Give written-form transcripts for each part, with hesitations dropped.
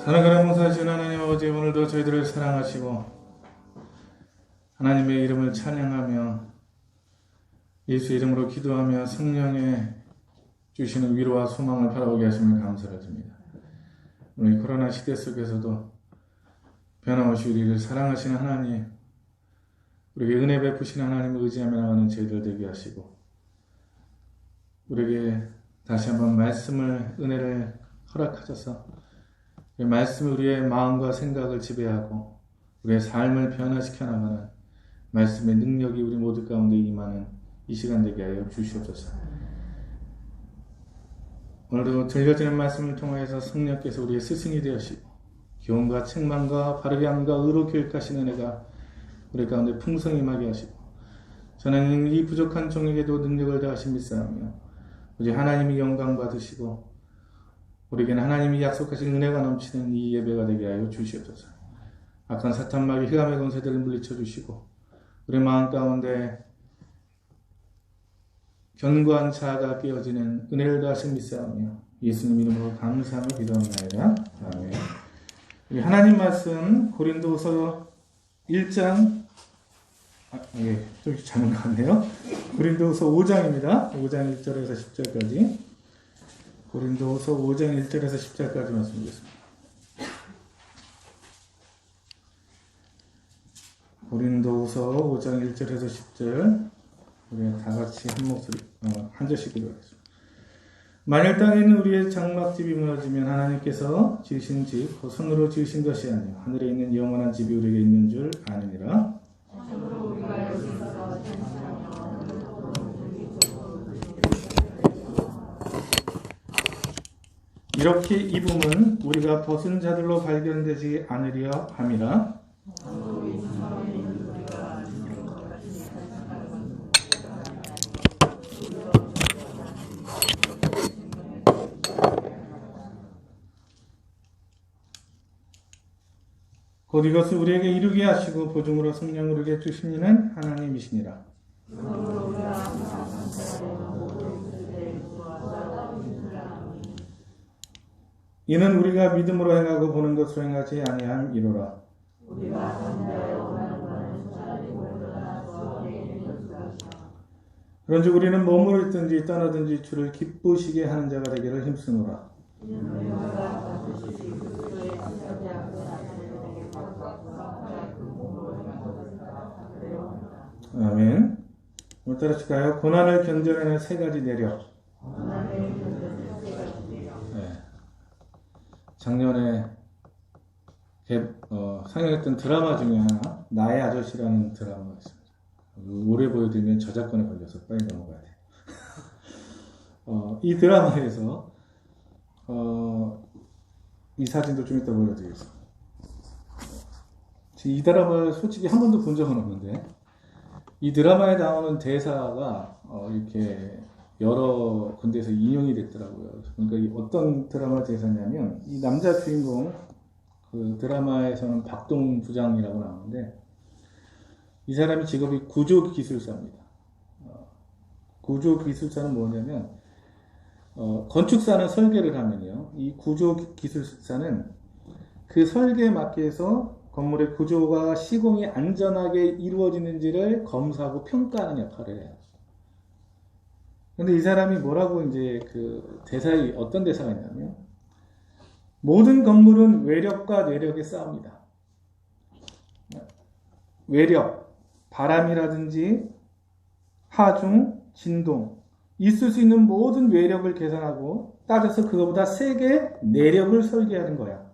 사랑하는 봉사하신 하나님 아버지, 오늘도 저희들을 사랑하시고 하나님의 이름을 찬양하며 예수 이름으로 기도하며 성령의 주시는 위로와 소망을 바라보게 하심을 감사를 드립니다. 오늘 이 코로나 시대 속에서도 변함없이 우리를 사랑하시는 하나님, 우리에게 은혜 베푸시는 하나님을 의지하며 나가는 저희들 되게 하시고, 우리에게 다시 한번 말씀을, 은혜를 허락하셔서 그 말씀이 우리의 마음과 생각을 지배하고 우리의 삶을 변화시켜 나가는 말씀의 능력이 우리 모두 가운데 임하는 이 시간 되게 하여 주시옵소서. 오늘도 들려지는 말씀을 통하여서 성령께서 우리의 스승이 되시고 교훈과 책망과 바르게 함과 의로 교육하시는 은혜가 우리 가운데 풍성히 임하게 하시고, 저는 이 부족한 종에게도 능력을 다하신 믿사오며 오직 하나님이 영광 받으시고 우리에게는 하나님이 약속하신 은혜가 넘치는 이 예배가 되게 하여 주시옵소서. 악한 사탄마귀 흑암의 권세들을 물리쳐 주시고 우리 마음 가운데 견고한 자아가 깨어지는 은혜를 다하신 믿사오며 예수님 이름으로 감사하며 기도합니다. 아멘. 우리 하나님 말씀 고린도후서 1장 좀 잘못 나왔네요. 고린도후서 5장입니다. 5장 1절에서 10절까지. 고린도후서 5장 1절에서 10절까지 말씀드리겠습니다. 고린도후서 5장 1절에서 10절, 우리 다 같이 한 목소리, 한 절씩 읽어보겠습니다. 만일 땅에 있는 우리의 장막집이 무너지면 하나님께서 지으신 집, 곧 손으로 지으신 것이 아니요 하늘에 있는 영원한 집이 우리에게 있는 줄 아느니라. 이렇게 입음은 우리가 벗은 자들로 발견되지 않으려 함이라. 곧 이것을 우리에게 이루게 하시고 보증으로 성령을 우리에게 주신 이는 하나님이시니라. 이는 우리가 믿음으로 행하고 보는 것으로 행하지 아니함이로라. 그런즉 우리는 몸으로 있든지 떠나든지 주를 기쁘시게 하는 자가 되기를 힘쓰노라. 아멘. 오늘 따라칠까요? 고난을 견뎌내는 세 가지 내력. 작년에 상영했던 드라마 중에 하나, 나의 아저씨라는 드라마가 있습니다. 오래 보여드리면 저작권에 걸려서 빨리 넘어가야 돼요. 이 드라마에서 이 사진도 좀 이따 보여드리겠습니다. 이 드라마를 솔직히 한 번도 본 적은 없는데 이 드라마에 나오는 대사가 이렇게 여러 군데에서 인용이 됐더라고요. 그러니까 어떤 드라마 대사냐면, 이 남자 주인공, 그 드라마에서는 박동 부장이라고 나오는데, 이 사람이 직업이 구조기술사입니다. 구조기술사는 뭐냐면, 건축사는 설계를 하면요, 이 구조기술사는 그 설계에 맞게 해서 건물의 구조가 시공이 안전하게 이루어지는지를 검사하고 평가하는 역할을 해요. 근데 이 사람이 뭐라고 이제 그 대사에 어떤 대사가 있냐면, 모든 건물은 외력과 내력의 싸움이다. 외력, 바람이라든지 하중, 진동, 있을 수 있는 모든 외력을 계산하고 따져서 그거보다 세게 내력을 설계하는 거야.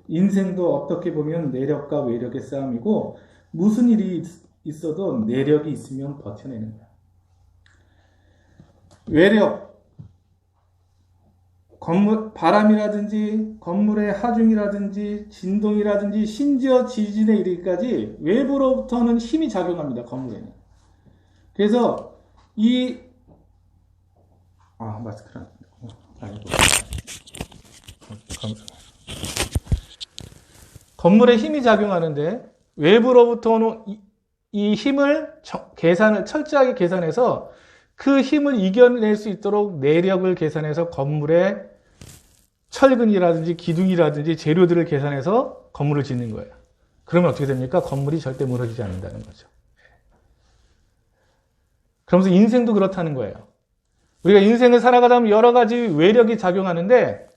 인생도 어떻게 보면 내력과 외력의 싸움이고, 무슨 일이 있어도 내력이 있으면 버텨내는 거야. 외력, 건물, 바람이라든지 건물의 하중이라든지 진동이라든지 심지어 지진에 이르기까지 외부로부터는 힘이 작용합니다. 건물에는. 그래서 마스크를 아니고 건물에 힘이 작용하는데 외부로부터는 이 힘을 철저하게 계산해서 그 힘을 이겨낼 수 있도록 내력을 계산해서 건물에 철근이라든지 기둥이라든지 재료들을 계산해서 건물을 짓는 거예요. 그러면 어떻게 됩니까? 건물이 절대 무너지지 않는다는 거죠. 그러면서 인생도 그렇다는 거예요. 우리가 인생을 살아가다 보면 여러 가지 외력이 작용하는데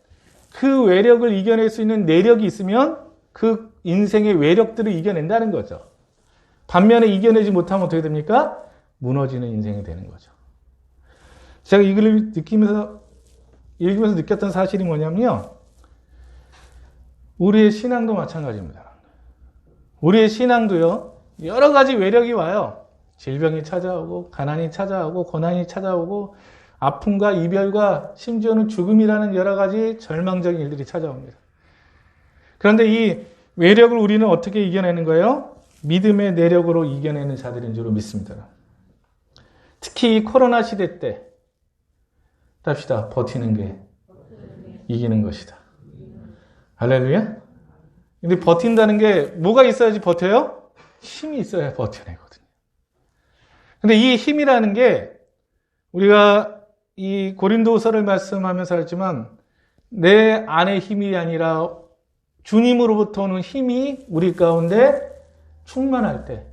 그 외력을 이겨낼 수 있는 내력이 있으면 그 인생의 외력들을 이겨낸다는 거죠. 반면에 이겨내지 못하면 어떻게 됩니까? 무너지는 인생이 되는 거죠. 제가 이 글을 읽으면서 느꼈던 사실이 뭐냐면요. 우리의 신앙도 마찬가지입니다. 우리의 신앙도요. 여러 가지 외력이 와요. 질병이 찾아오고 가난이 찾아오고 고난이 찾아오고 아픔과 이별과 심지어는 죽음이라는 여러 가지 절망적인 일들이 찾아옵니다. 그런데 이 외력을 우리는 어떻게 이겨내는 거예요? 믿음의 내력으로 이겨내는 자들인 줄 믿습니다. 특히 이 코로나 시대 때 합시다. 버티는 게 이기는 것이다. 할렐루야? 근데 버틴다는 게 뭐가 있어야지 버텨요? 힘이 있어야 버텨내거든요. 근데 이 힘이라는 게 우리가 이 고린도서를 말씀하면서 했지만 내 안의 힘이 아니라 주님으로부터 오는 힘이 우리 가운데 충만할 때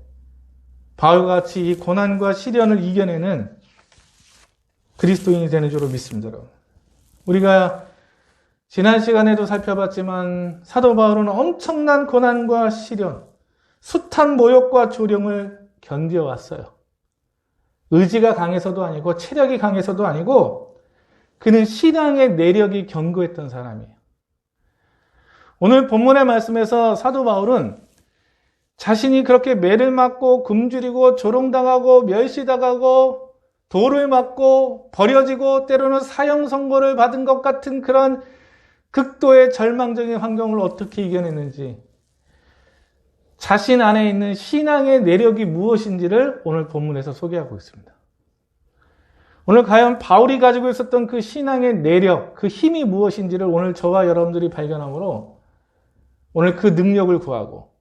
바울과 같이 이 고난과 시련을 이겨내는 그리스도인이 되는 줄로 믿습니다. 우리가 지난 시간에도 살펴봤지만 사도 바울은 엄청난 고난과 시련, 숱한 모욕과 조롱을 견뎌왔어요. 의지가 강해서도 아니고 체력이 강해서도 아니고 그는 신앙의 내력이 견고했던 사람이에요. 오늘 본문의 말씀에서 사도 바울은 자신이 그렇게 매를 맞고 굶주리고 조롱당하고 멸시당하고 돌을 맞고 버려지고 때로는 사형 선고를 받은 것 같은 그런 극도의 절망적인 환경을 어떻게 이겨냈는지 자신 안에 있는 신앙의 내력이 무엇인지를 오늘 본문에서 소개하고 있습니다. 오늘 과연 바울이 가지고 있었던 그 신앙의 내력, 그 힘이 무엇인지를 오늘 저와 여러분들이 발견함으로 오늘 그 능력을 구하고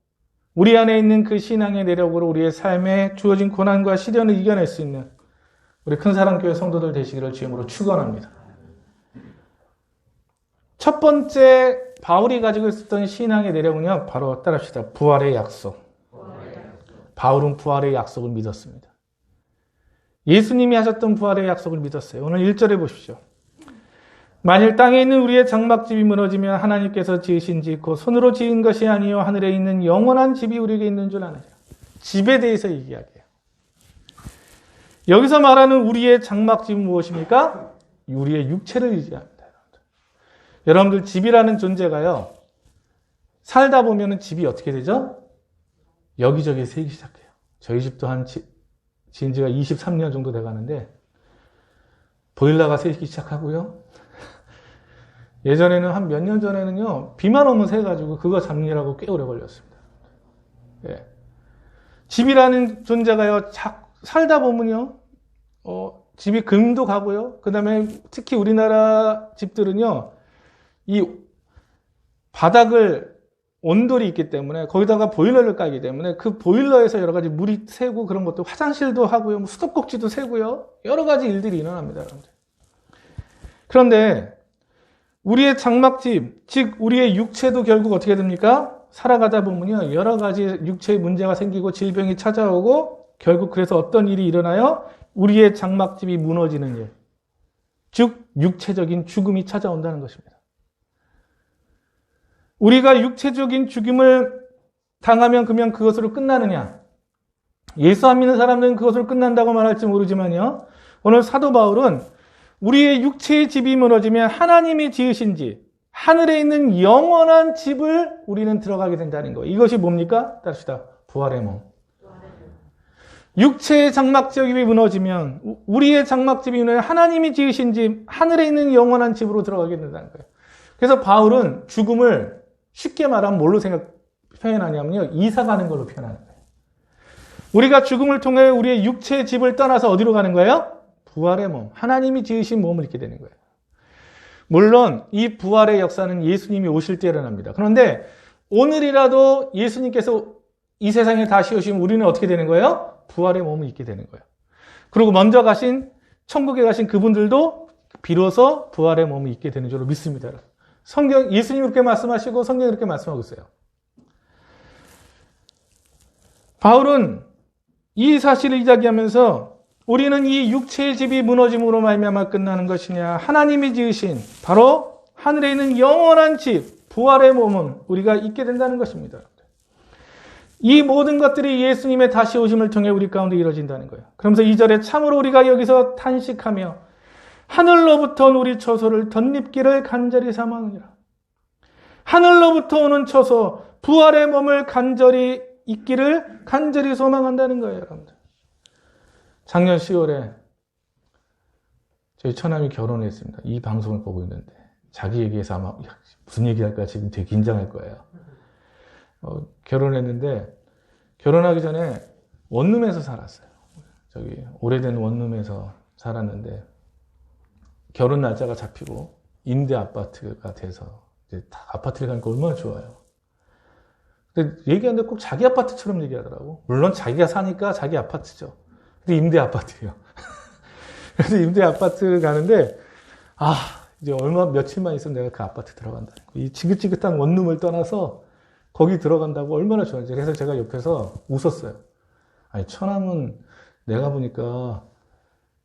우리 안에 있는 그 신앙의 내력으로 우리의 삶에 주어진 고난과 시련을 이겨낼 수 있는 우리 큰사랑교회 성도들 되시기를 주임으로 축원합니다. 첫 번째 바울이 가지고 있었던 신앙의 내력은요. 바로 따라합시다. 부활의 약속. 바울은 부활의 약속을 믿었습니다. 예수님이 하셨던 부활의 약속을 믿었어요. 오늘 1절에 보십시오. 만일 땅에 있는 우리의 장막집이 무너지면 하나님께서 지으신 집 곧 손으로 지은 것이 아니요 하늘에 있는 영원한 집이 우리에게 있는 줄 아느니라. 집에 대해서 얘기하게요. 여기서 말하는 우리의 장막집은 무엇입니까? 우리의 육체를 의지합니다. 여러분들 집이라는 존재가요. 살다 보면 집이 어떻게 되죠? 여기저기 새기 시작해요. 저희 집도 지은 지가 23년 정도 돼가는데 보일러가 새기 시작하고요. 예전에는 한 몇 년 전에는요. 비만 오면 새가지고 그거 잡느라고 꽤 오래 걸렸습니다. 예. 집이라는 존재가요. 살다 보면요. 집이 금도 가고요. 그 다음에 특히 우리나라 집들은요. 이 바닥을 온돌이 있기 때문에 거기다가 보일러를 까기 때문에 그 보일러에서 여러 가지 물이 새고 그런 것도 화장실도 하고요. 수도꼭지도 새고요. 여러 가지 일들이 일어납니다. 여러분들. 그런데 우리의 장막집, 즉 우리의 육체도 결국 어떻게 됩니까? 살아가다 보면요. 여러 가지 육체의 문제가 생기고 질병이 찾아오고 결국 그래서 어떤 일이 일어나요? 우리의 장막집이 무너지는 일. 즉 육체적인 죽음이 찾아온다는 것입니다. 우리가 육체적인 죽임을 당하면 그러면 그것으로 끝나느냐? 예수 안 믿는 사람들은 그것으로 끝난다고 말할지 모르지만요. 오늘 사도 바울은 우리의 육체의 집이 무너지면 하나님이 지으신 집, 하늘에 있는 영원한 집을 우리는 들어가게 된다는 거예요. 이것이 뭡니까? 따릅시다. 부활의 몸. 육체의 장막집이 무너지면 우리의 장막집이 무너지면 하나님이 지으신 집, 하늘에 있는 영원한 집으로 들어가게 된다는 거예요. 그래서 바울은 죽음을 쉽게 말하면 뭘로 표현하냐면요. 이사 가는 걸로 표현하는 거예요. 우리가 죽음을 통해 우리의 육체의 집을 떠나서 어디로 가는 거예요? 부활의 몸. 하나님이 지으신 몸을 입게 되는 거예요. 물론 이 부활의 역사는 예수님이 오실 때 일어납니다. 그런데 오늘이라도 예수님께서 이 세상에 다시 오시면 우리는 어떻게 되는 거예요? 부활의 몸을 입게 되는 거예요. 그리고 먼저 가신 천국에 가신 그분들도 비로소 부활의 몸을 입게 되는 줄로 믿습니다. 예수님이 그렇게 말씀하시고 성경이 그렇게 말씀하고 있어요. 바울은 이 사실을 이야기하면서 우리는 이 육체의 집이 무너짐으로 말미암아 끝나는 것이냐, 하나님이 지으신 바로 하늘에 있는 영원한 집, 부활의 몸은 우리가 있게 된다는 것입니다. 이 모든 것들이 예수님의 다시 오심을 통해 우리 가운데 이루어진다는 거예요. 그러면서 2절에 참으로 우리가 여기서 탄식하며 하늘로부터 온 우리 처소를 덧입기를 간절히 사모하느니라. 하늘로부터 오는 처소, 부활의 몸을 간절히 있기를 간절히 소망한다는 거예요, 여러분들. 작년 10월에 저희 처남이 결혼했습니다. 이 방송을 보고 있는데 자기 얘기해서 아마 무슨 얘기할까 지금 되게 긴장할 거예요. 결혼했는데 결혼하기 전에 원룸에서 살았어요. 저기 오래된 원룸에서 살았는데 결혼 날짜가 잡히고 임대 아파트가 돼서 이제 다 아파트를 가니까 얼마나 좋아요. 근데 얘기하는데 꼭 자기 아파트처럼 얘기하더라고. 물론 자기가 사니까 자기 아파트죠. 근데 임대 아파트예요. 그래서 임대 아파트 가는데 이제 며칠만 있으면 내가 그 아파트 들어간다. 이 지긋지긋한 원룸을 떠나서 거기 들어간다고 얼마나 좋아하는지. 그래서 제가 옆에서 웃었어요. 아니, 처남은 내가 보니까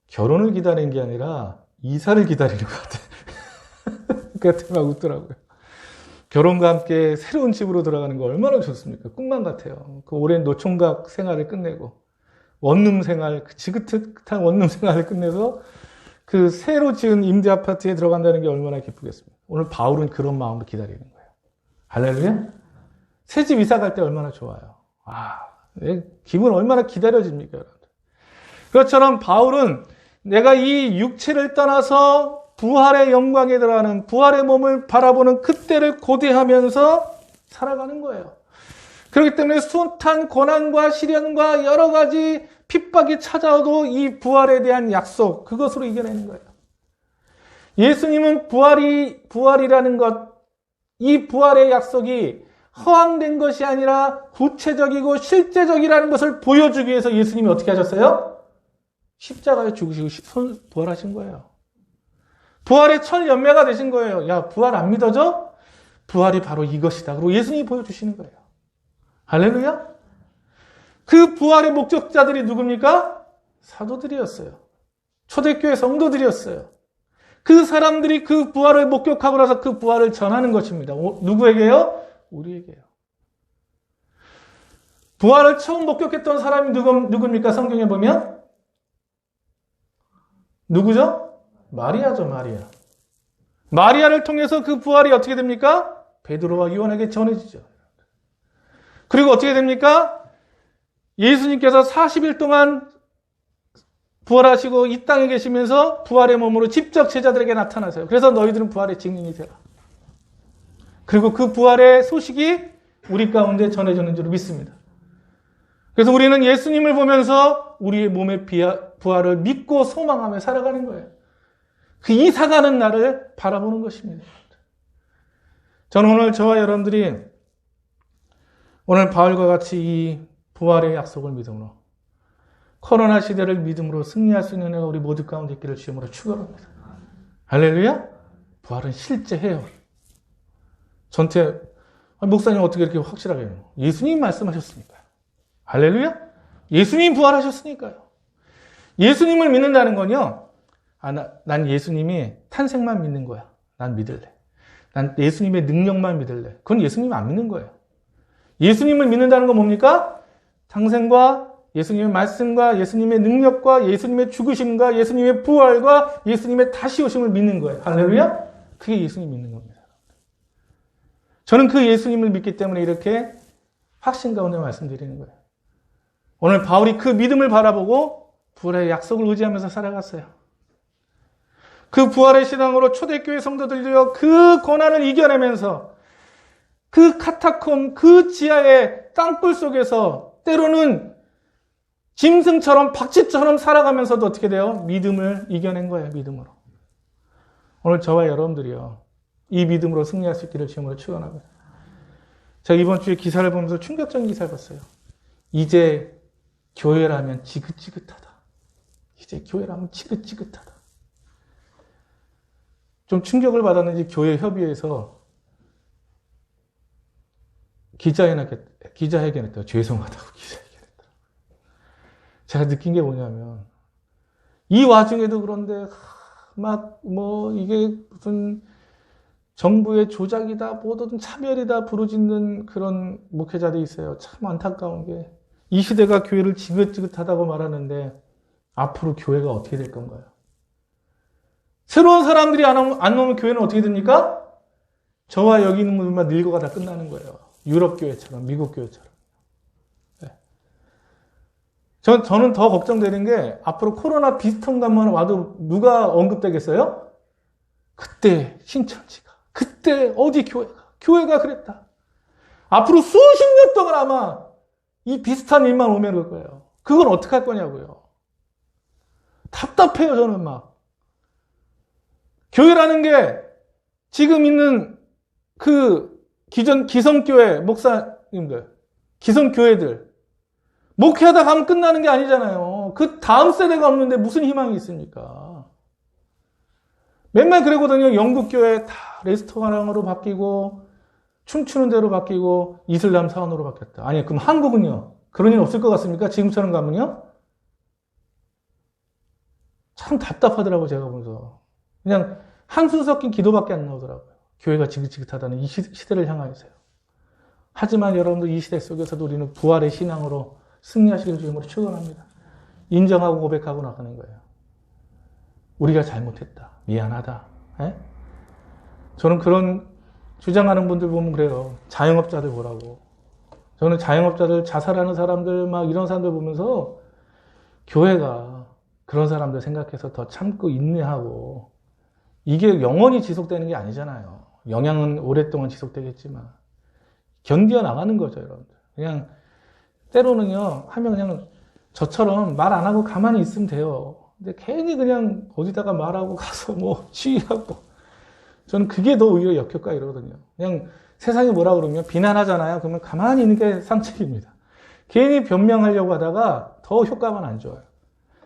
결혼을 기다리는 게 아니라 이사를 기다리는 것 같아. 그때 막 웃더라고요. 결혼과 함께 새로운 집으로 들어가는 거 얼마나 좋습니까? 꿈만 같아요. 그 오랜 노총각 생활을 끝내고 원룸 생활, 그 지긋한 원룸 생활을 끝내서 그 새로 지은 임대 아파트에 들어간다는 게 얼마나 기쁘겠습니까? 오늘 바울은 그런 마음으로 기다리는 거예요. 할렐루야? 새 집 이사 갈 때 얼마나 좋아요. 기분 얼마나 기다려집니까, 여러분? 그것처럼 바울은 내가 이 육체를 떠나서 부활의 영광에 들어가는 부활의 몸을 바라보는 그때를 고대하면서 살아가는 거예요. 그렇기 때문에 숱한 고난과 시련과 여러 가지 핍박이 찾아와도 이 부활에 대한 약속, 그것으로 이겨내는 거예요. 예수님은 부활이라는 것, 이 부활의 약속이 허황된 것이 아니라 구체적이고 실제적이라는 것을 보여주기 위해서 예수님이 어떻게 하셨어요? 십자가에 죽으시고 부활하신 거예요. 부활의 첫 연매가 되신 거예요. 야, 부활 안 믿어져? 부활이 바로 이것이다. 그리고 예수님이 보여주시는 거예요. 할렐루야? 그 부활의 목적자들이 누굽니까? 사도들이었어요. 초대교회 성도들이었어요. 그 사람들이 그 부활을 목격하고 나서 그 부활을 전하는 것입니다. 누구에게요? 우리에게요. 부활을 처음 목격했던 사람이 누굽니까? 성경에 보면? 누구죠? 마리아죠, 마리아. 마리아를 통해서 그 부활이 어떻게 됩니까? 베드로와 요한에게 전해지죠. 그리고 어떻게 됩니까? 예수님께서 40일 동안 부활하시고 이 땅에 계시면서 부활의 몸으로 직접 제자들에게 나타나세요. 그래서 너희들은 부활의 증인이 되라. 그리고 그 부활의 소식이 우리 가운데 전해지는 줄 믿습니다. 그래서 우리는 예수님을 보면서 우리의 몸의 부활을 믿고 소망하며 살아가는 거예요. 그 이사가는 날을 바라보는 것입니다. 저는 오늘 저와 여러분들이 오늘 바울과 같이 이 부활의 약속을 믿음으로 코로나 시대를 믿음으로 승리할 수 있는 애가 우리 모두 가운데 있기를 주님으로 축원합니다. 할렐루야? 부활은 실제해요. 목사님 어떻게 이렇게 확실하게 해요? 예수님이 말씀하셨으니까요. 할렐루야? 예수님이 부활하셨으니까요. 예수님을 믿는다는 건요. 난 예수님이 탄생만 믿는 거야. 난 믿을래. 난 예수님의 능력만 믿을래. 그건 예수님 안 믿는 거예요. 예수님을 믿는다는 건 뭡니까? 탄생과 예수님의 말씀과 예수님의 능력과 예수님의 죽으심과 예수님의 부활과 예수님의 다시 오심을 믿는 거예요. 할렐루야? 그게 예수님 믿는 겁니다. 저는 그 예수님을 믿기 때문에 이렇게 확신 가운데 말씀드리는 거예요. 오늘 바울이 그 믿음을 바라보고 부활의 약속을 의지하면서 살아갔어요. 그 부활의 신앙으로 초대교회 성도들이요, 그 고난을 이겨내면서 그 카타콤, 그 지하의 땅굴 속에서 때로는 짐승처럼 박쥐처럼 살아가면서도 어떻게 돼요? 믿음을 이겨낸 거예요. 믿음으로. 오늘 저와 여러분들이요, 이 믿음으로 승리할 수 있기를 주님으로 축원합니다. 제가 이번 주에 기사를 보면서 충격적인 기사를 봤어요. 이제 교회라면 지긋지긋하다. 이제 교회라면 지긋지긋하다. 좀 충격을 받았는지 교회 협의회에서 기자회견했다고. 죄송하다고 기자회견했다고. 제가 느낀 게 뭐냐면 이 와중에도 그런데 이게 무슨 정부의 조작이다, 뭐든 차별이다 부르짖는 그런 목회자들이 있어요. 참 안타까운 게 이 시대가 교회를 지긋지긋하다고 말하는데 앞으로 교회가 어떻게 될 건가요? 새로운 사람들이 안 오면 교회는 어떻게 됩니까? 저와 여기 있는 분들만 늙어가 다 끝나는 거예요. 유럽 교회처럼, 미국 교회처럼. 네. 저는 더 걱정되는 게 앞으로 코로나 비슷한 것만 와도 누가 언급되겠어요? 그때 신천지가, 그때 어디 교회가 그랬다. 앞으로 수십 년 동안 아마 이 비슷한 일만 오면 그럴 거예요. 그건 어떻게 할 거냐고요. 답답해요, 저는 막. 교회라는 게 지금 있는 그 기성교회 목사님들, 기성교회들, 목회하다 가면 끝나는 게 아니잖아요. 그 다음 세대가 없는데 무슨 희망이 있습니까? 맨날 그러거든요. 영국교회 다 레스토랑으로 바뀌고, 춤추는 대로 바뀌고, 이슬람 사원으로 바뀌었다. 아니, 그럼 한국은요? 그런 일 없을 것 같습니까? 지금처럼 가면요? 참 답답하더라고요, 제가 보면서. 그냥 한숨 섞인 기도밖에 안 나오더라고요. 교회가 지긋지긋하다는 이 시대를 향하여서요. 하지만 여러분들 이 시대 속에서도 우리는 부활의 신앙으로 승리하시길 주님으로 축원합니다. 인정하고 고백하고 나가는 거예요. 우리가 잘못했다. 미안하다. 에? 저는 그런 주장하는 분들 보면 그래요. 자영업자들 보라고. 저는 자영업자들, 자살하는 사람들, 막 이런 사람들 보면서 교회가 그런 사람들 생각해서 더 참고 인내하고, 이게 영원히 지속되는 게 아니잖아요. 영향은 오랫동안 지속되겠지만 견뎌 나가는 거죠, 여러분들. 그냥 때로는요, 하면 그냥 저처럼 말 안 하고 가만히 있으면 돼요. 근데 괜히 그냥 어디다가 말하고 가서 뭐 시위하고, 저는 그게 더 오히려 역효과 이러거든요. 그냥 세상이 뭐라 그러면 비난하잖아요. 그러면 가만히 있는 게 상책입니다. 괜히 변명하려고 하다가 더 효과만 안 좋아요.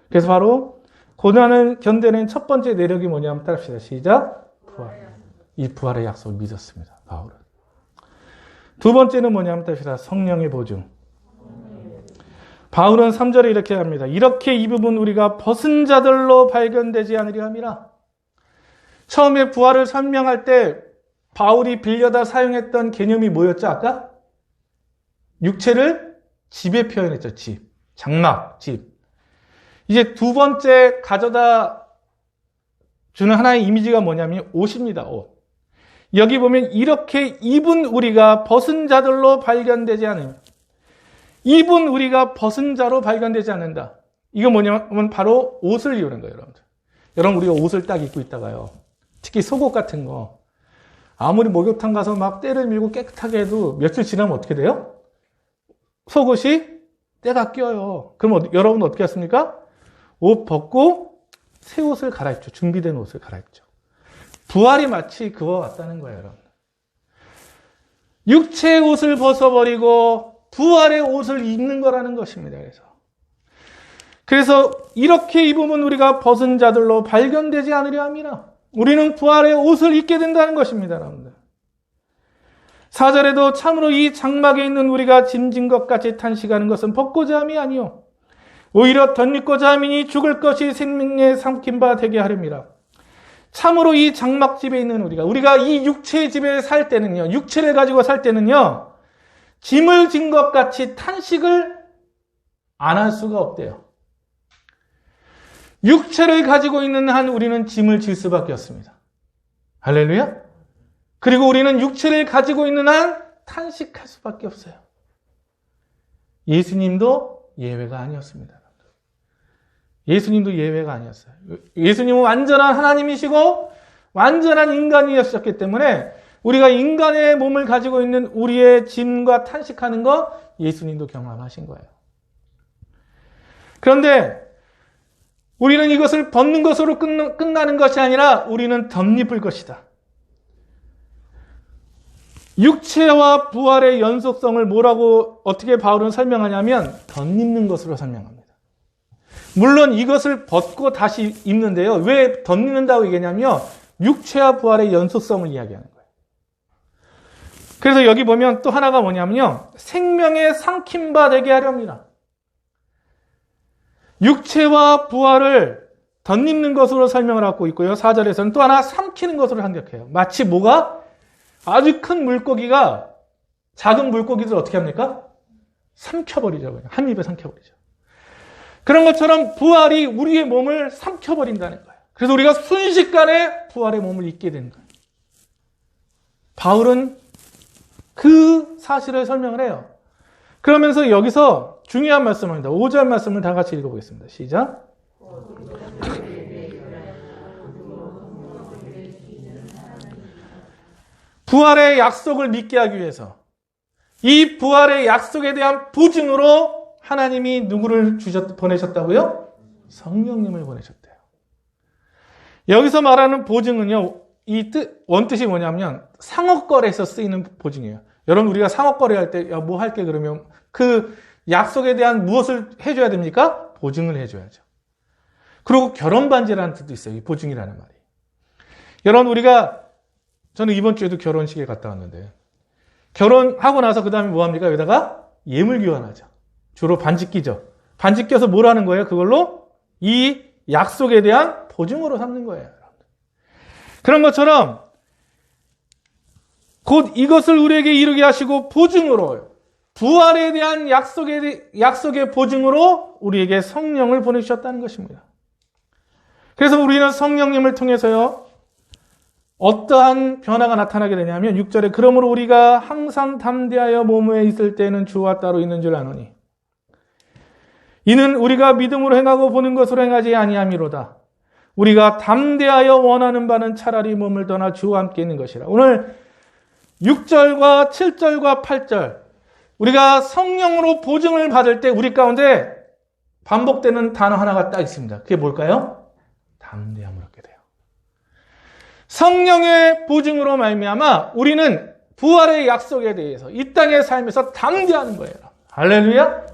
그래서 바로 고난을 견뎌낸 첫 번째 내력이 뭐냐면 따라합시다. 시작. 부활. 이 부활의 약속을 믿었습니다. 바울은. 두 번째는 뭐냐면 따라합시다. 성령의 보증. 바울은 3절에 이렇게 합니다. 이렇게 이 부분 우리가 벗은 자들로 발견되지 않으려 함이라. 처음에 부활을 설명할 때 바울이 빌려다 사용했던 개념이 뭐였죠? 아까? 육체를 집에 표현했죠. 집. 장막, 집. 이제 두 번째 가져다 주는 하나의 이미지가 뭐냐면 옷입니다. 옷. 여기 보면 이렇게 입은 우리가 벗은 자들로 발견되지 않으면, 입은 우리가 벗은 자로 발견되지 않는다. 이거 뭐냐면 바로 옷을 이루는 거예요, 여러분들. 여러분, 우리가 옷을 딱 입고 있다가요, 특히 속옷 같은 거, 아무리 목욕탕 가서 막 때를 밀고 깨끗하게 해도 며칠 지나면 어떻게 돼요? 속옷이 때가 껴요. 그럼 여러분은 어떻게 하십니까? 옷 벗고 새 옷을 갈아입죠. 준비된 옷을 갈아입죠. 부활이 마치 그와 같다는 거예요, 여러분. 육체의 옷을 벗어버리고 부활의 옷을 입는 거라는 것입니다. 그래서 이렇게 입으면 우리가 벗은 자들로 발견되지 않으려 함이라. 우리는 부활의 옷을 입게 된다는 것입니다, 여러분들. 4절에도 참으로 이 장막에 있는 우리가 짐진 것 같이 탄식하는 것은 벗고자 함이 아니요 오히려 덧입고자 함이니 죽을 것이 생명에 삼킨 바 되게 하렵니다. 참으로 이 장막집에 있는 우리가 이 육체의 집에 살 때는요, 육체를 가지고 살 때는요, 짐을 진 것 같이 탄식을 안 할 수가 없대요. 육체를 가지고 있는 한 우리는 짐을 질 수밖에 없습니다. 할렐루야? 그리고 우리는 육체를 가지고 있는 한 탄식할 수밖에 없어요. 예수님도 예외가 아니었습니다. 예수님도 예외가 아니었어요. 예수님은 완전한 하나님이시고 완전한 인간이었기 때문에 우리가 인간의 몸을 가지고 있는 우리의 짐과 탄식하는 거 예수님도 경험하신 거예요. 그런데 우리는 이것을 벗는 것으로 끝나는 것이 아니라 우리는 덧입을 것이다. 육체와 부활의 연속성을 어떻게 바울은 설명하냐면 덧입는 것으로 설명합니다. 물론 이것을 벗고 다시 입는데요. 왜 덧입는다고 얘기하냐면 육체와 부활의 연속성을 이야기하는 거예요. 그래서 여기 보면 또 하나가 뭐냐면요. 생명의 삼킨 바 되게 하려 합니다. 육체와 부활을 덧입는 것으로 설명을 하고 있고요. 4절에서는 또 하나 삼키는 것으로 한격해요. 마치 뭐가? 아주 큰 물고기가 작은 물고기들 어떻게 합니까? 삼켜버리죠. 그냥 한 입에 삼켜버리죠. 그런 것처럼 부활이 우리의 몸을 삼켜버린다는 거예요. 그래서 우리가 순식간에 부활의 몸을 잊게 되는 거예요. 바울은 그 사실을 설명을 해요. 그러면서 여기서 중요한 말씀입니다. 5절 말씀을 다 같이 읽어보겠습니다. 시작. 부활의 약속을 믿게 하기 위해서 이 부활의 약속에 대한 보증으로 하나님이 누구를 보내셨다고요? 성령님을 보내셨대요. 여기서 말하는 보증은요, 이 원뜻이 뭐냐면 상업거래에서 쓰이는 보증이에요. 여러분, 우리가 상업거래 할 때, 뭐 할게 그러면 그 약속에 대한 무엇을 해줘야 됩니까? 보증을 해줘야죠. 그리고 결혼반지라는 뜻도 있어요. 이 보증이라는 말이. 여러분, 저는 이번 주에도 결혼식에 갔다 왔는데, 결혼하고 나서 그 다음에 뭐 합니까? 여기다가 예물 교환하죠. 주로 반지 끼죠. 반지 껴서 뭘 하는 거예요? 그걸로 이 약속에 대한 보증으로 삼는 거예요. 그런 것처럼 곧 이것을 우리에게 이루게 하시고 보증으로 부활에 대한 약속의 보증으로 우리에게 성령을 보내주셨다는 것입니다. 그래서 우리는 성령님을 통해서요, 어떠한 변화가 나타나게 되냐면 6절에 그러므로 우리가 항상 담대하여 몸에 있을 때는 주와 따로 있는 줄 아노니 이는 우리가 믿음으로 행하고 보는 것으로 행하지 아니함이로다. 우리가 담대하여 원하는 바는 차라리 몸을 떠나 주와 함께 있는 것이라. 오늘 6절과 7절과 8절 우리가 성령으로 보증을 받을 때 우리 가운데 반복되는 단어 하나가 딱 있습니다. 그게 뭘까요? 담대함을 얻게 돼요. 성령의 보증으로 말미암아 우리는 부활의 약속에 대해서 이 땅의 삶에서 담대하는 거예요. 할렐루야.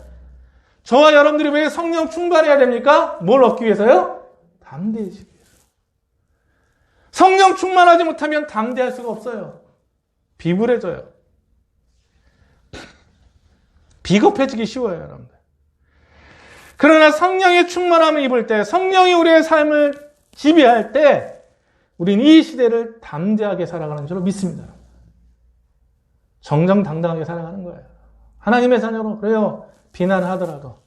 저와 여러분들이 왜 성령 충만해야 됩니까? 뭘 얻기 위해서요? 담대해지기 위해서. 성령 충만하지 못하면 담대할 수가 없어요. 비굴해져요. 비겁해지기 쉬워요, 여러분들. 그러나 성령의 충만함을 입을 때, 성령이 우리의 삶을 지배할 때 우리는 이 시대를 담대하게 살아가는 줄로 믿습니다. 정정당당하게 살아가는 거예요. 하나님의 자녀로 그래요. 비난하더라도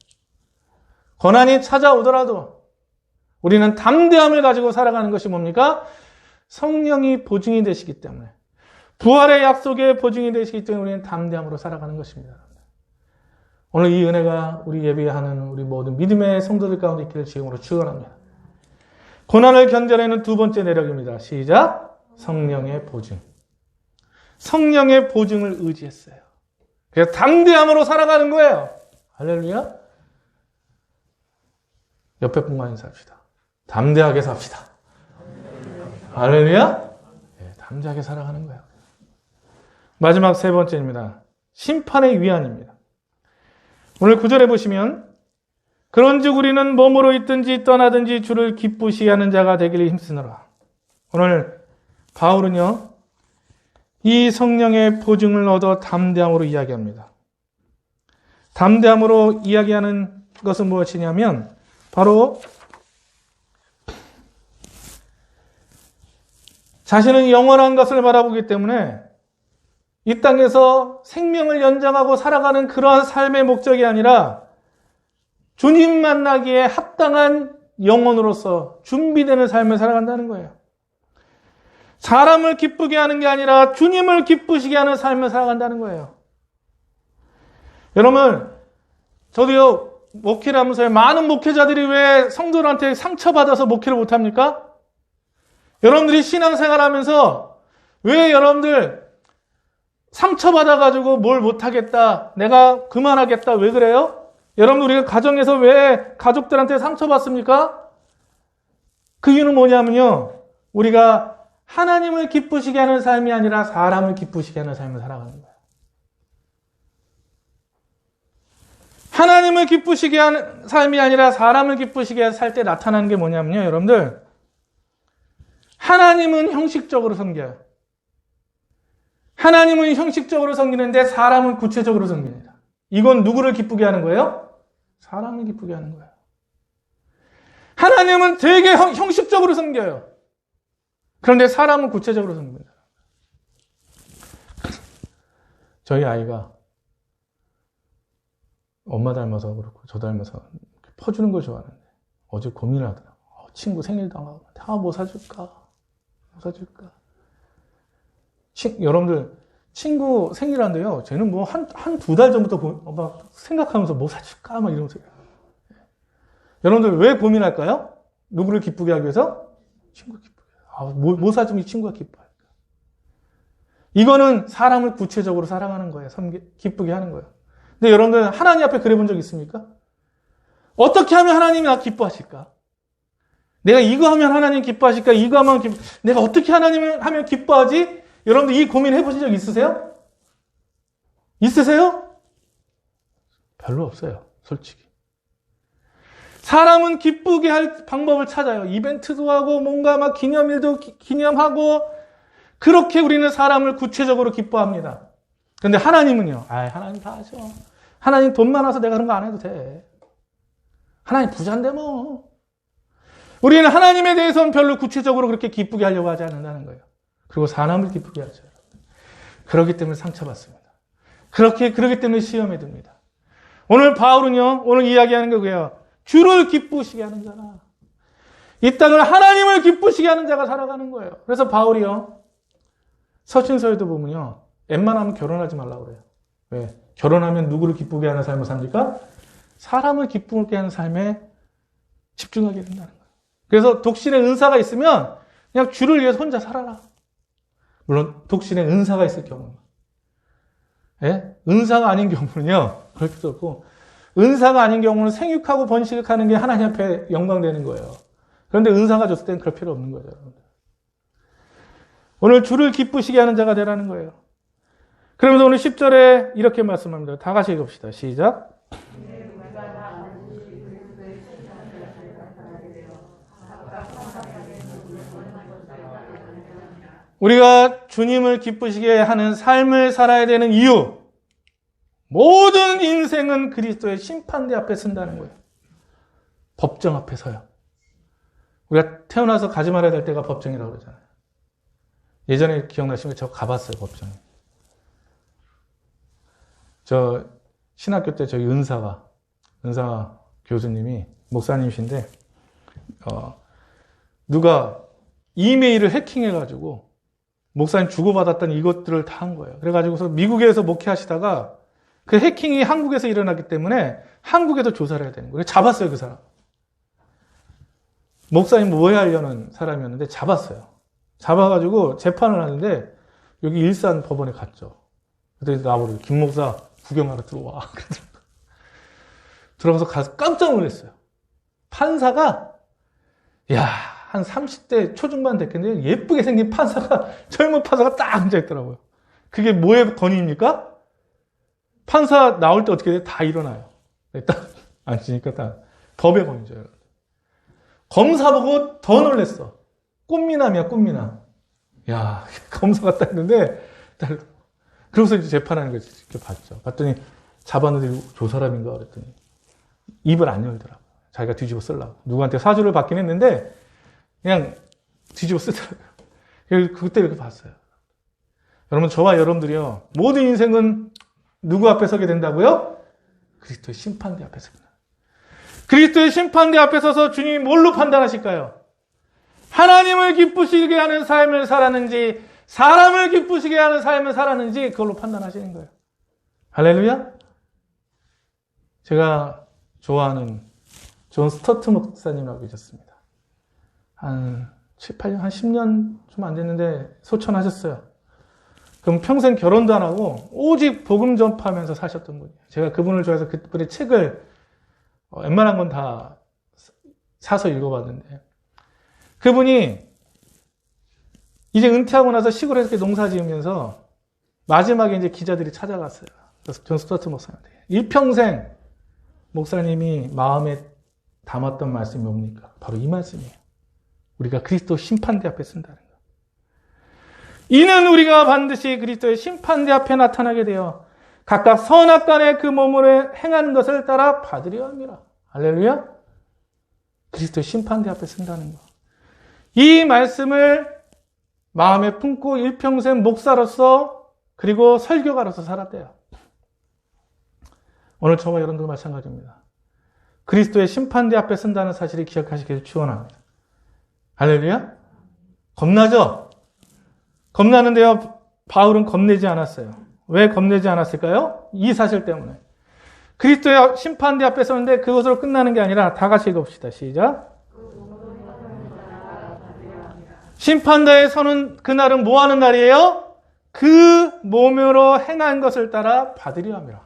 고난이 찾아오더라도 우리는 담대함을 가지고 살아가는 것이 뭡니까? 성령이 보증이 되시기 때문에 부활의 약속의 보증이 되시기 때문에 우리는 담대함으로 살아가는 것입니다. 오늘 이 은혜가 우리 예배하는 우리 모든 믿음의 성도들 가운데 있기를 지금으로 축원합니다. 고난을 견뎌내는 두 번째 내력입니다. 시작. 성령의 보증. 성령의 보증을 의지했어요. 그래서 담대함으로 살아가는 거예요. 할렐루야. 옆에 분만 인사합시다. 담대하게 삽시다. 할렐루야. 네, 담대하게 살아가는 거예요. 마지막 세 번째입니다. 심판의 위안입니다. 오늘 9절에 보시면 그런즉 우리는 몸으로 있든지 떠나든지 주를 기쁘시게 하는 자가 되기를 힘쓰노라. 오늘 바울은요, 이 성령의 보증을 얻어 담대함으로 이야기합니다. 담대함으로 이야기하는 것은 무엇이냐면 바로 자신은 영원한 것을 바라보기 때문에 이 땅에서 생명을 연장하고 살아가는 그러한 삶의 목적이 아니라 주님 만나기에 합당한 영혼으로서 준비되는 삶을 살아간다는 거예요. 사람을 기쁘게 하는 게 아니라 주님을 기쁘시게 하는 삶을 살아간다는 거예요. 여러분, 저도요, 목회를 하면서 많은 목회자들이 왜 성도들한테 상처받아서 목회를 못합니까? 여러분들이 신앙생활 하면서 왜 여러분들 상처받아가지고 뭘 못하겠다, 내가 그만하겠다, 왜 그래요? 여러분, 우리가 가정에서 왜 가족들한테 상처받습니까? 그 이유는 뭐냐면요, 우리가 하나님을 기쁘시게 하는 삶이 아니라 사람을 기쁘시게 하는 삶을 살아가는 거예요. 하나님을 기쁘시게 하는 삶이 아니라 사람을 기쁘시게 살 때 나타나는 게 뭐냐면요, 여러분들, 하나님은 형식적으로 섬겨요. 하나님은 형식적으로 섬기는데 사람은 구체적으로 섬깁니다. 이건 누구를 기쁘게 하는 거예요? 사람을 기쁘게 하는 거예요. 하나님은 되게 형식적으로 섬겨요. 그런데 사람은 구체적으로 섬깁니다. 저희 아이가 엄마 닮아서 그렇고 저 닮아서 퍼주는 걸 좋아하는데 어제 고민을 하더라고요. 친구 생일 당하고 뭐 사줄까? 뭐 사줄까? 여러분들 친구 생일한데요. 쟤는 뭐 한 두 달 전부터 막 생각하면서 뭐 사줄까? 막 이러면서. 여러분들 왜 고민할까요? 누구를 기쁘게 하기 위해서? 친구 기쁘게. 뭐 사주면 이 친구가 기뻐할까? 이거는 사람을 구체적으로 사랑하는 거예요. 기쁘게 하는 거예요. 근데 여러분들 하나님 앞에 그래 본 적 있습니까? 어떻게 하면 하나님이 나 기뻐하실까? 내가 이거 하면 하나님 기뻐하실까? 이거 하면 내가 어떻게 하나님을 하면 기뻐하지? 여러분들 이 고민 해보신 적 있으세요? 있으세요? 별로 없어요. 솔직히. 사람은 기쁘게 할 방법을 찾아요. 이벤트도 하고 뭔가 막 기념일도 기념하고 그렇게 우리는 사람을 구체적으로 기뻐합니다. 그런데 하나님은요. 하나님 다 하죠. 하나님 돈 많아서 내가 그런 거 안 해도 돼. 하나님 부자인데 뭐. 우리는 하나님에 대해서는 별로 구체적으로 그렇게 기쁘게 하려고 하지 않는다는 거예요. 그리고 사람을 기쁘게 하죠. 그렇기 때문에 상처받습니다. 그러기 때문에 시험에 듭니다. 오늘 바울은요. 오늘 이야기하는 거고요. 주를 기쁘시게 하는 자라. 이 땅을 하나님을 기쁘시게 하는 자가 살아가는 거예요. 그래서 바울이요. 서신서에도 보면요. 웬만하면 결혼하지 말라고 그래요. 왜? 결혼하면 누구를 기쁘게 하는 삶을 삽니까? 사람을 기쁘게 하는 삶에 집중하게 된다는 거예요. 그래서 독신의 은사가 있으면 그냥 주를 위해서 혼자 살아라. 물론 독신의 은사가 있을 경우는. 예? 은사가 아닌 경우는요. 그럴 필요 없고 은사가 아닌 경우는 생육하고 번식하는 게 하나님 앞에 영광되는 거예요. 그런데 은사가 줬을 때는 그럴 필요 없는 거예요. 오늘 주를 기쁘시게 하는 자가 되라는 거예요. 그러면서 오늘 10절에 이렇게 말씀합니다. 다 같이 읽읍시다. 시작. 우리가 주님을 기쁘시게 하는 삶을 살아야 되는 이유. 모든 인생은 그리스도의 심판대 앞에 선다는 거예요. 법정 앞에 서요. 우리가 태어나서 가지 말아야 될 때가 법정이라고 그러잖아요. 예전에 기억나시면 저 가봤어요, 법정에. 저 신학교 때 저희 은사 교수님이 목사님이신데 누가 이메일을 해킹해가지고 목사님 주고받았던 이것들을 다 한 거예요. 그래가지고서 미국에서 목회하시다가 그 해킹이 한국에서 일어났기 때문에 한국에도 조사를 해야 되는 거예요. 잡았어요, 그 사람. 목사님 오해하려는 사람이었는데 잡았어요. 잡아가지고 재판을 하는데 여기 일산 법원에 갔죠. 그때 나보고 김 목사 구경하러 들어와. 들어가서 가서 깜짝 놀랐어요. 판사가 한 30대 초중반 됐겠는데 예쁘게 생긴 판사가 젊은 판사가 딱 앉아있더라고요. 그게 뭐의 건의입니까? 판사 나올 때 어떻게 돼? 다 일어나요. 딱 앉으니까 다 법의 건의죠. 검사 보고 더 놀랬어. 꽃미남이야, 꽃미남. 검사가 딱 했는데 그러고서 이제 재판하는 걸 직접 봤죠. 봤더니 잡았는데 저 사람인가 그랬더니 입을 안 열더라고요. 자기가 뒤집어 쓰려고. 누구한테 사주를 받긴 했는데 그냥 뒤집어 쓰더라고요. 그때 이렇게 봤어요. 여러분, 저와 여러분들이요. 모든 인생은 누구 앞에 서게 된다고요? 그리스도의 심판대 앞에 서게 된다. 그리스도의 심판대 앞에 서서 주님이 뭘로 판단하실까요? 하나님을 기쁘시게 하는 삶을 살았는지 사람을 기쁘시게 하는 삶을 살았는지 그걸로 판단하시는 거예요. 할렐루야? 제가 좋아하는 존 스터트 목사님이라고 계셨습니다. 한 7, 8년, 한 10년 좀 안 됐는데 소천하셨어요. 그럼 평생 결혼도 안 하고 오직 복음 전파하면서 사셨던 분이에요. 제가 그분을 좋아해서 그분의 책을 웬만한 건 다 사서 읽어봤는데 그분이 이제 은퇴하고 나서 시골에서 농사 지으면서 마지막에 이제 기자들이 찾아갔어요. 그래서 존 스토트 목사님한테 일평생 목사님이 마음에 담았던 말씀이 뭡니까? 바로 이 말씀이에요. 우리가 그리스도 심판대 앞에 쓴다는 것. 이는 우리가 반드시 그리스도의 심판대 앞에 나타나게 되어 각각 선악간의 그 몸으로 행하는 것을 따라 받으려 합니다. 할렐루야. 그리스도의 심판대 앞에 쓴다는 것. 이 말씀을 마음에 품고 일평생 목사로서 그리고 설교가로서 살았대요. 오늘 저와 여러분도 마찬가지입니다. 그리스도의 심판대 앞에 쓴다는 사실을 기억하시기를 축원합니다. 할렐루야. 겁나죠? 겁나는데요. 바울은 겁내지 않았어요. 왜 겁내지 않았을까요? 이 사실 때문에. 그리스도의 심판대 앞에 서는데 그것으로 끝나는 게 아니라 다 같이 읽어봅시다. 시작. 심판대에 서는 그날은 뭐 하는 날이에요? 그 몸으로 행한 것을 따라 받으려 함이라.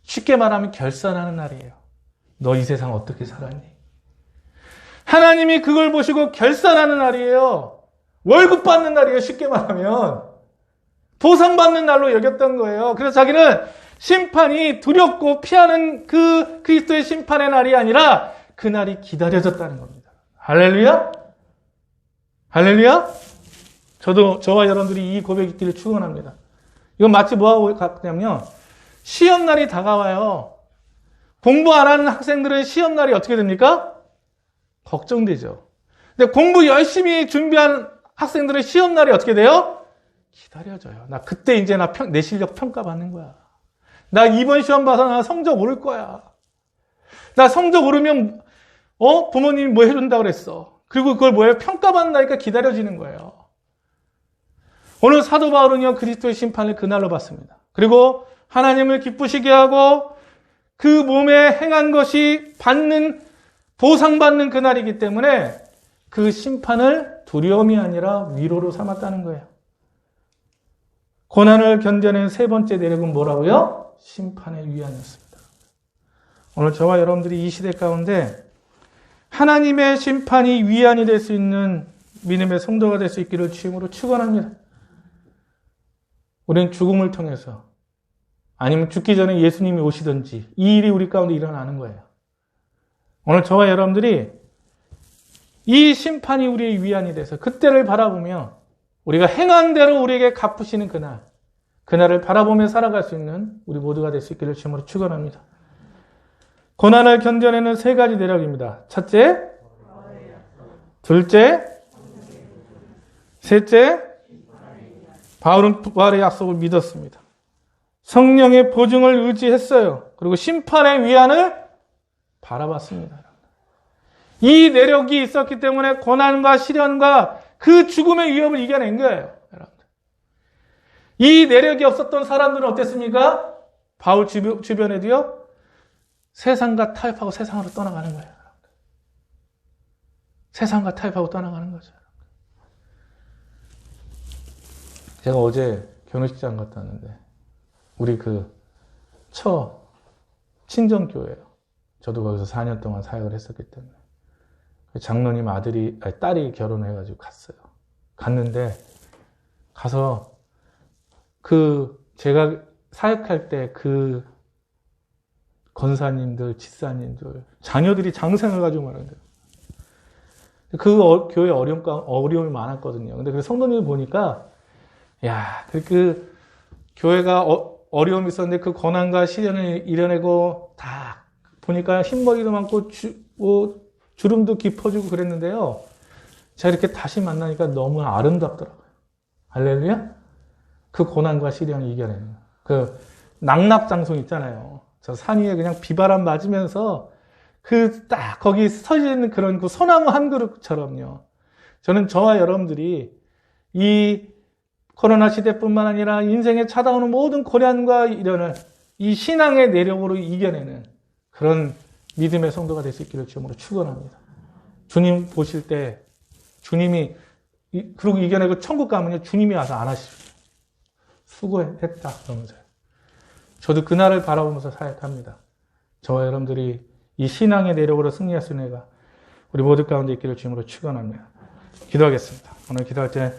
쉽게 말하면 결산하는 날이에요. 너 이 세상 어떻게 살았니? 하나님이 그걸 보시고 결산하는 날이에요. 월급 받는 날이에요. 쉽게 말하면. 보상받는 날로 여겼던 거예요. 그래서 자기는 심판이 두렵고 피하는 그 그리스도의 심판의 날이 아니라 그 날이 기다려졌다는 겁니다. 할렐루야? 할렐루야? 저와 여러분들이 이 고백이 있기를 축원합니다. 이건 마치 뭐하고 같냐면 시험날이 다가와요. 공부 안 하는 학생들은 시험날이 어떻게 됩니까? 걱정되죠. 근데 공부 열심히 준비한 학생들은 시험날이 어떻게 돼요? 기다려져요. 나 그때 이제 내 실력 평가받는 거야. 나 이번 시험 봐서 나 성적 오를 거야. 나 성적 오르면 부모님이 뭐 해준다고 그랬어. 그리고 그걸 뭐예요? 평가받는다니까 기다려지는 거예요. 오늘 사도 바울은요, 그리스도의 심판을 그날로 받습니다. 그리고 하나님을 기쁘시게 하고 그 몸에 행한 것이 보상받는 그날이기 때문에 그 심판을 두려움이 아니라 위로로 삼았다는 거예요. 고난을 견뎌낸 세 번째 내력은 뭐라고요? 심판의 위안이었습니다. 오늘 저와 여러분들이 이 시대 가운데 하나님의 심판이 위안이 될 수 있는 믿음의 성도가 될 수 있기를 주임으로 축원합니다. 우리는 죽음을 통해서 아니면 죽기 전에 예수님이 오시든지 이 일이 우리 가운데 일어나는 거예요. 오늘 저와 여러분들이 이 심판이 우리의 위안이 돼서 그때를 바라보며 우리가 행한 대로 우리에게 갚으시는 그날을 바라보며 살아갈 수 있는 우리 모두가 될 수 있기를 주님으로 축원합니다. 고난을 견뎌내는 세 가지 내력입니다. 첫째, 둘째, 셋째, 바울은 부활의 약속을 믿었습니다. 성령의 보증을 의지했어요. 그리고 심판의 위안을 바라봤습니다. 이 내력이 있었기 때문에 고난과 시련과 그 죽음의 위협을 이겨낸 거예요. 여러분들. 이 내력이 없었던 사람들은 어땠습니까? 바울 주변에도요. 세상과 타협하고 세상으로 떠나가는 거예요. 여러분들. 세상과 타협하고 떠나가는 거죠. 제가 어제 결혼식장 갔다 왔는데 우리 친정교회예요. 저도 거기서 4년 동안 사역을 했었기 때문에 장로님 딸이 결혼해가지고 갔어요. 갔는데 가서 제가 사역할 때 권사님들, 집사님들, 자녀들이 장생을 가지고 말하는데 교회 어려움이 많았거든요. 근데 그 성도님을 보니까 그 교회가 어려움이 있었는데 그 고난과 시련을 이겨내고 다 보니까 흰머리도 많고 주름도 깊어지고 그랬는데요. 제가 이렇게 다시 만나니까 너무 아름답더라고요. 할렐루야? 그 고난과 시련을 이겨내는 그 낙납장송 있잖아요. 저 산 위에 그냥 비바람 맞으면서 거기 서있는 그런 소나무 한 그룹처럼요. 저는 저와 여러분들이 이 코로나 시대뿐만 아니라 인생에 찾아오는 모든 고난과 이련을 이 신앙의 내력으로 이겨내는 그런 믿음의 성도가 될 수 있기를 주님으로 축원합니다. 주님 보실 때 주님이 그러고 이겨내고 천국 가면요 주님이 와서 안아주십니다. 수고했다 그러면서요. 저도 그날을 바라보면서 사역합니다. 저와 여러분들이 이 신앙의 내력으로 승리할 수 있는 애가 우리 모두 가운데 있기를 주님으로 축원합니다. 기도하겠습니다. 오늘 기도할 때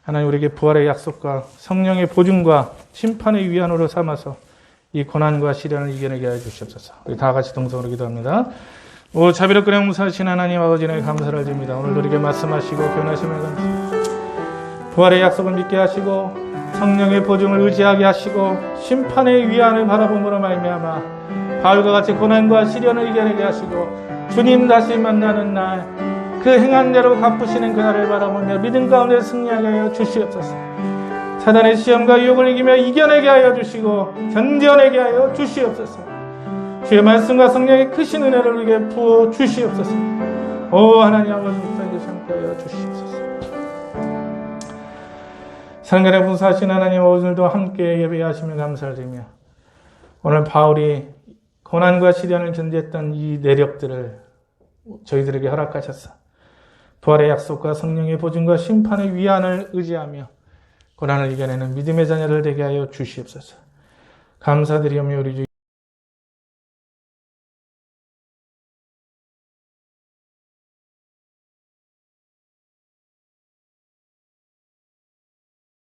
하나님 우리에게 부활의 약속과 성령의 보증과 심판의 위안으로 삼아서 이 고난과 시련을 이겨내게 해 주시옵소서. 우리 다 같이 동성으로 기도합니다. 오 자비롭고 영무사하신 하나님 아버지의 감사를 드립니다. 오늘도 우리에게 말씀하시고 교훈하심을 감사합니다. 부활의 약속을 믿게 하시고 성령의 보증을 의지하게 하시고 심판의 위안을 바라봄으로 말미암아 바울과 같이 고난과 시련을 이겨내게 하시고 주님 다시 만나는 날 그 행한 대로 갚으시는 그날을 바라보며 믿음 가운데 승리하게 하여 주시옵소서. 사단의 시험과 유혹을 이기며 이겨내게 하여 주시고 견뎌내게 하여 주시옵소서. 주의 말씀과 성령의 크신 은혜를 우리에게 부어 주시옵소서. 오 하나님 아버지 목사님께 함께 하여 주시옵소서. 상간에 분사하신 하나님 오늘도 함께 예배하시며 감사를 드리며 오늘 바울이 고난과 시련을 견디했던 이 내력들을 저희들에게 허락하셨어. 부활의 약속과 성령의 보증과 심판의 위안을 의지하며 고난을 이겨내는 믿음의 자녀를 되게 하여 주시옵소서. 감사드리오며 우리 주